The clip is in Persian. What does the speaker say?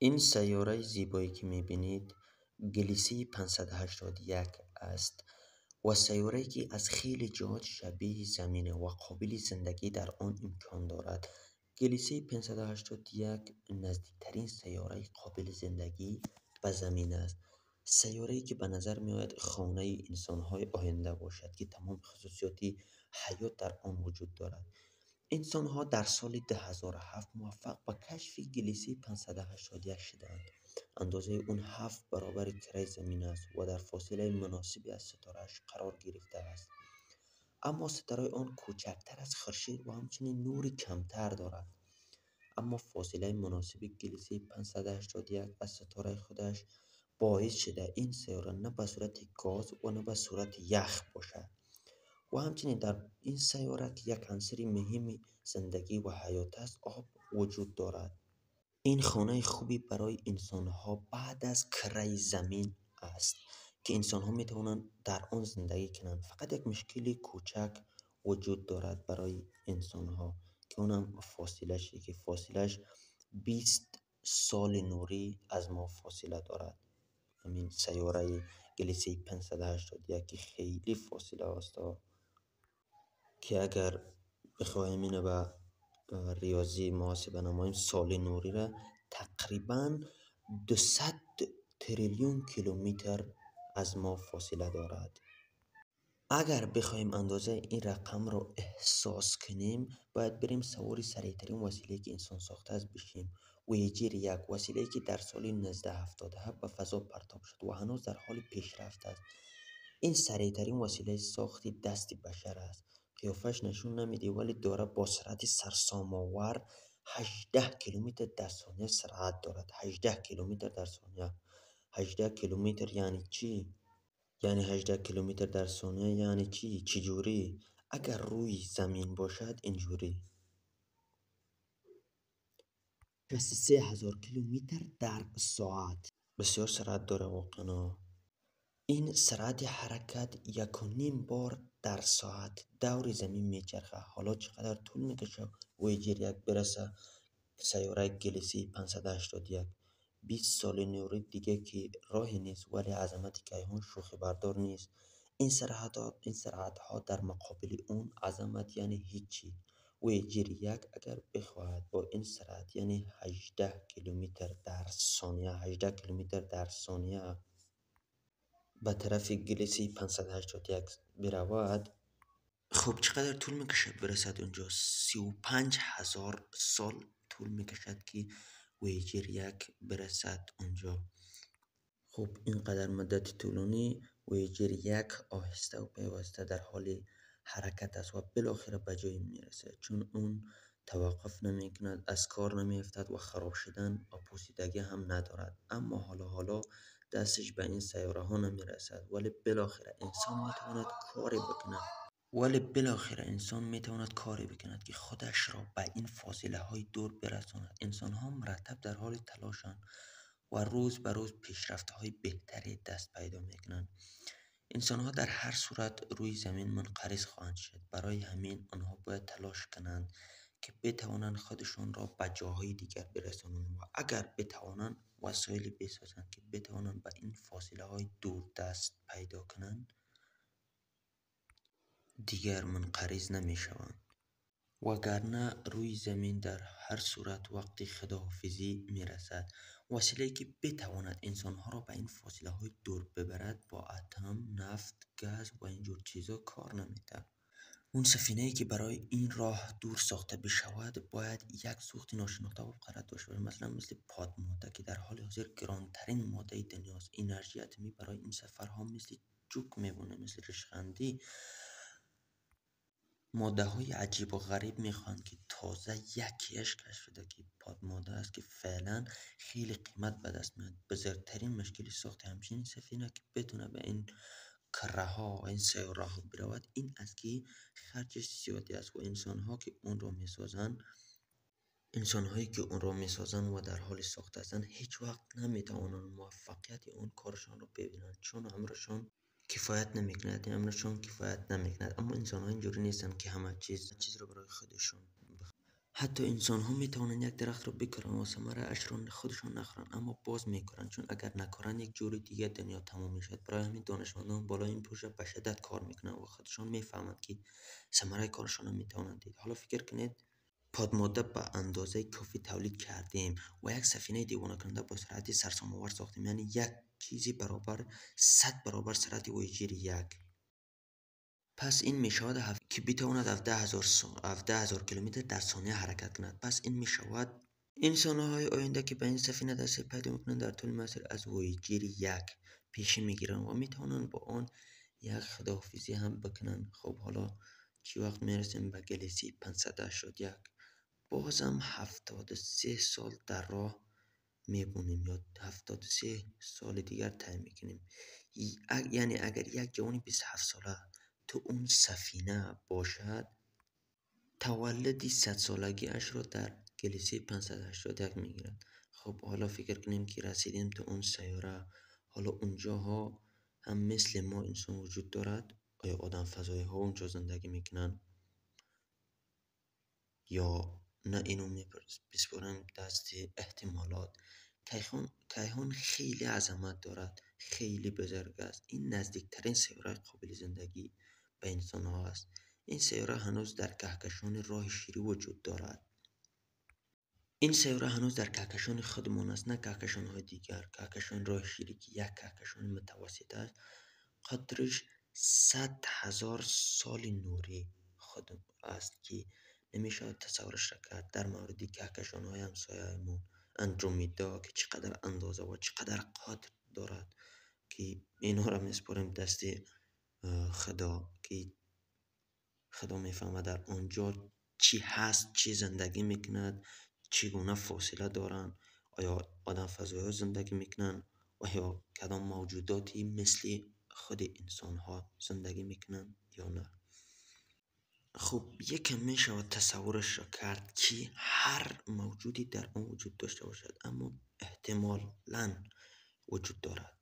این سیاره زیبایی که میبینید گلیسی 581 است و سیاره‌ای که از خیلی جهات شبیه زمینه و قابل زندگی در آن امکان دارد. گلیسی 581 نزدیکترین سیاره قابل زندگی به زمین است. سیاره‌ای که به نظر می‌آید خانه انسان‌های آینده باشد که تمام خصوصیات حیات در آن وجود دارد. انسان‌ها در سال 2007 موفق به کشف گلیسی 581 شدند. اندازه اون 7 برابر کره زمین است و در فاصله مناسبی از ستاره‌اش قرار گرفته است. اما ستاره آن کوچکتر از خورشید و همچنین نوری کمتر دارد. اما فاصله مناسب گلیسی 581 از ستاره خودش باعث شده این سیاره نه به صورت گاز و نه به صورت یخ باشد. و همچنین در این سیاره که یک عنصر مهم زندگی و حیات است، آب وجود دارد. این خانه خوبی برای انسان‌ها بعد از کره زمین است که انسان‌ها می‌توانند در آن زندگی کنند. فقط یک مشکل کوچک وجود دارد برای انسان‌ها که اونم فاصله‌شه که فاصله‌اش 20 سال نوری از ما فاصله دارد. همین سیاره گلیسی 581 که خیلی فاصله است که اگر بخواهیم اینو به ریاضی محاسبه نماییم، سال نوری را تقریبا 200 تریلیون کیلومتر از ما فاصله دارد. اگر بخوایم اندازه این رقم رو احساس کنیم، باید بریم سوار سریعترین وسیله که انسان ساخته است بشیم. ویجر یک وسیله که در سال 1977 به فضا پرتاب شد و هنوز در حال پیشرفت است. این سریعترین وسیله ساخت دست بشر است. قیافش نشون نمیده ولی داره با سرعت سرسام‌آور 18 کیلومتر در ثانیه سرعت دارد. 18 کیلومتر در ثانیه. 18 کیلومتر یعنی چی؟ یعنی 18 کیلومتر در ثانیه یعنی چی؟ چجوری؟ اگر روی زمین باشد اینجوری 63,000 کیلومتر در ساعت. بسیار سرعت داره واقعا. این سرعت حرکت 1.5 بار در ساعت دور زمین میچرخه. حالا چقدر طول میکشه ویجر یک برسه سیاره گلیسی 581؟ 20 سال نوری دیگه که راهی نیست، ولی عظمت کیهان شوخی بردار نیست. این سرعت ها در مقابل اون عظمت یعنی هیچی. ویجر یک اگر بخواهد با این سرعت یعنی 18 کیلومتر در ثانیه 18 کیلومتر در ثانیه به طرف گلیسی 581 برود، خب چقدر طول میکشد برسد اونجا؟ 35,000 سال طول میکشد که ویجر یک برسد اونجا. خب اینقدر مدت طولانی ویجر یک آهسته و پیوسته در حال حرکت است و بالاخره به جای میرسه، چون اون توقف نمیکند، از کار نمیافتد و خراب شدن و پوسیدگی هم ندارد. اما حالا دستش به این سیاره ها نمیرسد، ولی بالاخره انسان میتواند کاری بکند که خودش را به این فاصله های دور برساند. انسان ها مرتب در حال تلاشند و روز به روز پیشرفت های بهتری دست پیدا میکنند. انسان ها در هر صورت روی زمین منقرض خواهند شد. برای همین آنها باید تلاش کنند که بتوانند خودشان را به جاهای دیگر برسانند و اگر بتوانند وسایلی بسازند که بتوانند به این فاصله های دور دست پیدا کنند، دیگر منقرض نمی شوند. وگرنه روی زمین در هر صورت وقتی خداحافظی می رسد. وسیله‌ای که بتواند انسانها را به این فاصله های دور ببرد با اتم، نفت، گاز و اینجور چیزا کار نمیده. اون سفینه‌ای که برای این راه دور ساخته بشود باید یک سوخت ناشناخته و قرار داشته باشد، مثلا مثل پادماده که در حال حاضر گرانترین ماده دنیاست. انرژی اتمی برای این سفرها مثل جوک میمونه، مثل ریشخندی. ماده های عجیب و غریب میخوان که تازه یکیش کشف شده که پادماده است که فعلا خیلی قیمت به دست میاد. بزرگترین مشکل ساخت همچین سفینه که بتونه به این کره ها و این سیاره ها برود این است که خرجش زیادی است و انسانهایی که اون را میسازن و در حال ساخت هستند هیچ وقت نمیتوانند موفقیت اون کارشان رو ببینند، چون امرشان کفایت نمیکند. اما انسان ها اینجوری نیستن که همه چیز رو برای خودشون حتی انسان ها میتوانند یک درخت را بکارن و ثمره اش را خودشان نخورن، اما باز میکارن، چون اگر نکارن یک جور دیگه دنیا تمام میشد. برای همین دانشمندان بالای این پروژه به شدت کار میکنن و خودشان میفهمند که ثمره کارشان را میتوانند دید. حالا فکر کنید پادماده به اندازه کافی تولید کردیم و یک سفینه دیوانه کننده با سرعت سرسام‌آور ساختیم، یعنی یک چیزی برابر 100 برابر سرعت ویجیر یک. پس این میشود که بتواند 17,000 کیلومتر در ثانیه حرکت کند. پس این میشود انسان‌های آینده که به این سفینه دستی پیدا میکنند در طول مسیر از ویجیر یک پیشی میگیرند و میتوانند با آن یک خداحافظی هم بکنند. خب حالا چی وقت میرسیم به گلیسی 581؟ بازم 73 سال در راه میبونیم یا 73 سال دیگر طی میکنیم. یعنی اگر یک جوان 27 ساله تو اون سفینه باشد، تولدی 100 سالگی اش را در گلیسی 581 میگیرد. خب حالا فکر کنیم که رسیدیم تو اون سیاره. حالا اونجاها هم مثل ما انسان وجود دارد؟ آیا آدم فضایی ها اونجا زندگی میکنن یا نه؟ اینو بسپارم دست احتمالات. کیهان خیلی عظمت دارد، خیلی بزرگ است. این نزدیکترین سیاره قابل زندگی به انسان ها است. این سیاره هنوز در کهکشان راه شیری وجود دارد. این سیاره هنوز در کهکشان خودمان است، نه کهکشان های دیگر. کهکشان راه شیری که یک کهکشان متوسط است، قدرش 100,000 سال نوری خود است که نمیشه تصورش کرد. در مورد کهکشان های همسایه‌مون اندرومیدا که چقدر اندازه و چقدر قطر دارد، که اینها را میسپاریم دست خدا که خدا میفهمه در آنجا چی هست، چی زندگی میکند، چگونه فاصله دارن، آیا آدم فضایی ها زندگی میکنن، آیا کدام موجوداتی مثل خود انسان ها زندگی میکنن یا نه. خب یکم میشود تصورش را کرد که هر موجودی در آن وجود داشته باشد، اما احتمالاً وجود دارد.